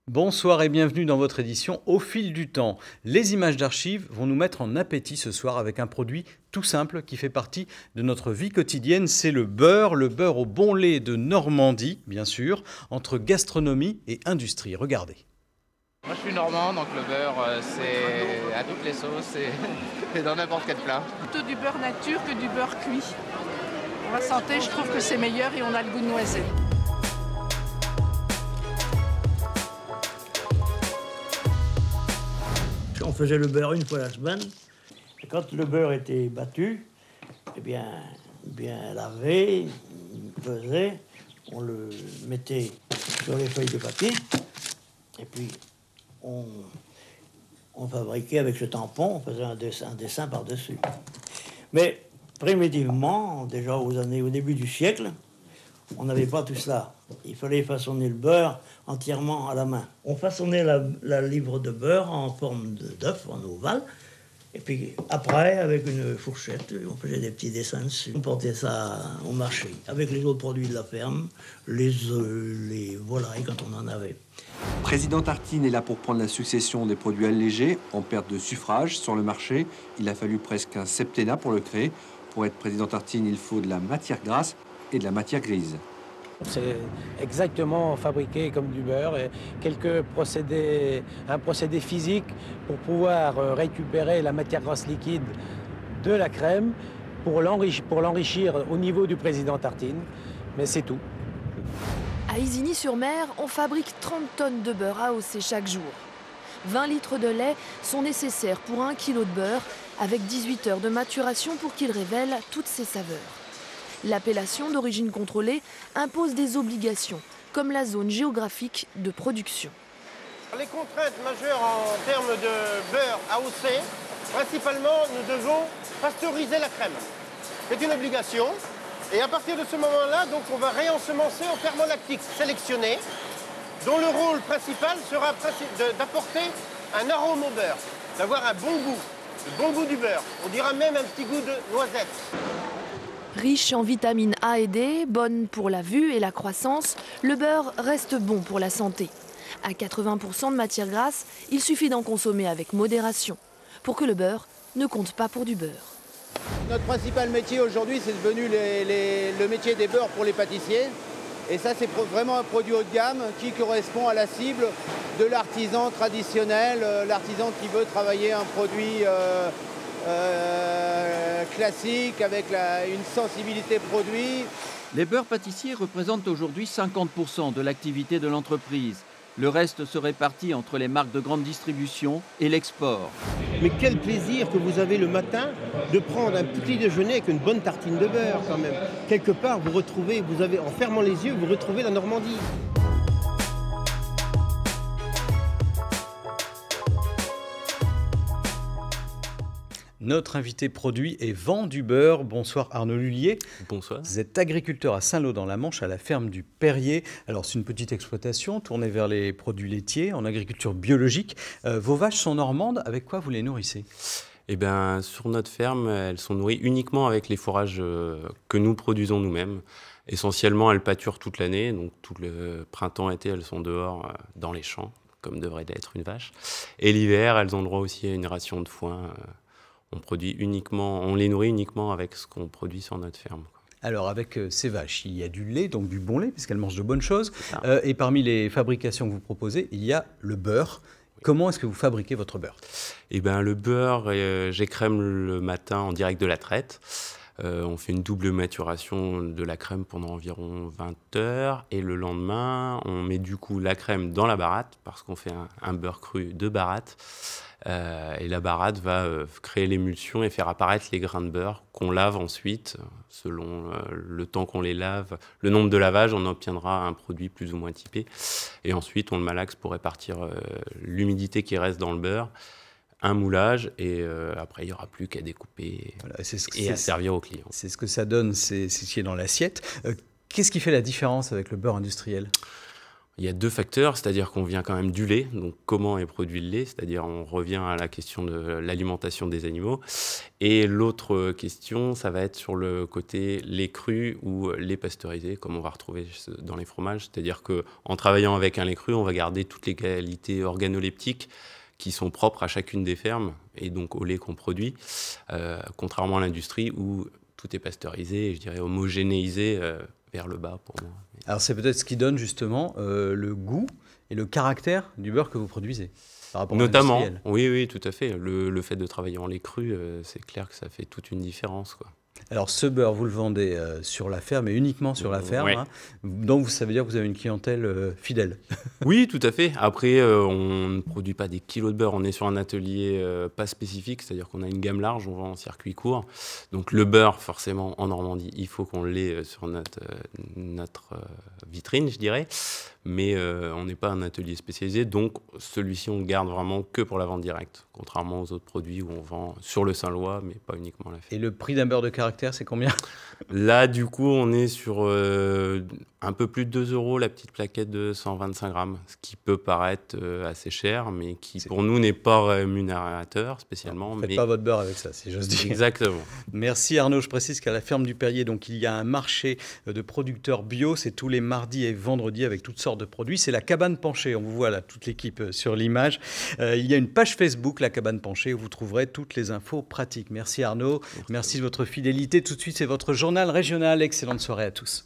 Bonsoir et bienvenue dans votre édition Au fil du temps. Les images d'archives vont nous mettre en appétit ce soir avec un produit tout simple qui fait partie de notre vie quotidienne, c'est le beurre au bon lait de Normandie, bien sûr, entre gastronomie et industrie. Regardez. Moi je suis normand, donc le beurre c'est à toutes les sauces et dans n'importe quel plat. Plutôt du beurre nature que du beurre cuit. Pour la santé, je trouve que c'est meilleur et on a le goût de noisette. On faisait le beurre une fois la semaine. Et quand le beurre était battu, bien lavé, pesé, on le mettait sur les feuilles de papier. Et puis, on fabriquait avec ce tampon, on faisait un dessin par-dessus. Mais primitivement, déjà au début du siècle, on n'avait pas tout cela. Il fallait façonner le beurre entièrement à la main. On façonnait la livre de beurre en forme d'œuf, en ovale. Et puis après, avec une fourchette, on faisait des petits dessins dessus. On portait ça au marché, avec les autres produits de la ferme, les œufs, les volailles quand on en avait. Président Tartine est là pour prendre la succession des produits allégés en perte de suffrage sur le marché. Il a fallu presque un septennat pour le créer. Pour être président Tartine, il faut de la matière grasse et de la matière grise. C'est exactement fabriqué comme du beurre et un procédé physique pour pouvoir récupérer la matière grasse liquide de la crème pour l'enrichir au niveau du président Tartine, mais c'est tout. À Isigny-sur-Mer, on fabrique 30 tonnes de beurre AOC chaque jour. 20 litres de lait sont nécessaires pour 1 kg de beurre, avec 18 heures de maturation pour qu'il révèle toutes ses saveurs. L'appellation d'origine contrôlée impose des obligations, comme la zone géographique de production. Les contraintes majeures en termes de beurre AOC, principalement, nous devons pasteuriser la crème. C'est une obligation. Et à partir de ce moment-là, donc, on va réensemencer en ferment lactique sélectionné, dont le rôle principal sera d'apporter un arôme au beurre, d'avoir un bon goût, le bon goût du beurre. On dira même un petit goût de noisette. Riche en vitamines A et D, bonne pour la vue et la croissance, le beurre reste bon pour la santé. À 80% de matière grasse, il suffit d'en consommer avec modération, pour que le beurre ne compte pas pour du beurre. Notre principal métier aujourd'hui, c'est devenu le métier des beurres pour les pâtissiers. Et ça, c'est vraiment un produit haut de gamme qui correspond à la cible de l'artisan traditionnel, l'artisan qui veut travailler un produit classique avec une sensibilité produit. Les beurres pâtissiers représentent aujourd'hui 50% de l'activité de l'entreprise. Le reste se répartit entre les marques de grande distribution et l'export. Mais quel plaisir que vous avez le matin de prendre un petit déjeuner avec une bonne tartine de beurre quand même. Quelque part, en fermant les yeux, vous retrouvez la Normandie. Notre invité produit et vend du beurre. Bonsoir Arnaud Lullier. Bonsoir. Vous êtes agriculteur à Saint-Lô dans la Manche, à la ferme du Perrier. Alors c'est une petite exploitation tournée vers les produits laitiers en agriculture biologique. Vos vaches sont normandes, avec quoi vous les nourrissez ? Eh bien, sur notre ferme, elles sont nourries uniquement avec les fourrages que nous produisons nous-mêmes. Essentiellement, elles pâturent toute l'année, donc tout le printemps-été, elles sont dehors dans les champs, comme devrait l'être une vache. Et l'hiver, elles ont le droit aussi à une ration de foin. On les nourrit uniquement avec ce qu'on produit sur notre ferme. Alors avec ces vaches, il y a du lait, donc du bon lait, puisqu'elles mangent de bonnes choses. Et parmi les fabrications que vous proposez, il y a le beurre. Oui. Comment est-ce que vous fabriquez votre beurre ? Eh bien, le beurre, j'écrème le matin en direct de la traite. On fait une double maturation de la crème pendant environ 20 heures. Et le lendemain, on met du coup la crème dans la baratte, parce qu'on fait un beurre cru de baratte. Et la baratte va créer l'émulsion et faire apparaître les grains de beurre qu'on lave ensuite. Selon le temps qu'on les lave, le nombre de lavages, on obtiendra un produit plus ou moins typé. Et ensuite, on le malaxe pour répartir l'humidité qui reste dans le beurre. Un moulage et après, il n'y aura plus qu'à découper et à servir aux clients. C'est ce que ça donne, c'est ce qui est dans l'assiette. Qu'est-ce qui fait la différence avec le beurre industriel ? Il y a 2 facteurs, c'est-à-dire qu'on vient quand même du lait, donc comment est produit le lait, c'est-à-dire on revient à la question de l'alimentation des animaux. Et l'autre question, ça va être sur le côté lait cru ou lait pasteurisé, comme on va retrouver dans les fromages. C'est-à-dire qu'en travaillant avec un lait cru, on va garder toutes les qualités organoleptiques qui sont propres à chacune des fermes et donc au lait qu'on produit, contrairement à l'industrie où tout est pasteurisé et je dirais homogénéisé vers le bas pour moi. Alors c'est peut-être ce qui donne justement le goût et le caractère du beurre que vous produisez par rapport Notamment, à l'industriel. oui, tout à fait. Le fait de travailler en lait cru, c'est clair que ça fait toute une différence, quoi. Alors ce beurre, vous le vendez sur la ferme et uniquement sur la ferme, Ouais. hein. Donc ça veut dire que vous avez une clientèle fidèle. Oui, tout à fait. Après, on ne produit pas des kilos de beurre. On est sur un atelier pas spécifique, c'est-à-dire qu'on a une gamme large, on vend en circuit court. Donc le beurre, forcément, en Normandie, il faut qu'on l'ait sur notre vitrine, je dirais. Mais on n'est pas un atelier spécialisé, donc celui-ci, on le garde vraiment que pour la vente directe, contrairement aux autres produits où on vend sur le Saint-Lois, mais pas uniquement la ferme. Et le prix d'un beurre de caractère, c'est combien? Là, du coup, on est sur un peu plus de 2 € la petite plaquette de 125 grammes, ce qui peut paraître assez cher, mais qui pour nous n'est pas rémunérateur spécialement. Faites mais... pas votre beurre avec ça, si j'ose dire. Exactement. Merci Arnaud. Je précise qu'à la ferme du Perrier, donc, il y a un marché de producteurs bio. C'est tous les mardis et vendredis avec toutes sortes de produits. C'est la Cabane Penchée. On vous voit là, toute l'équipe sur l'image. Il y a une page Facebook, la Cabane Penchée, où vous trouverez toutes les infos pratiques. Merci Arnaud. Merci de votre fidélité. Tout de suite, c'est votre journal régional. Excellente soirée à tous.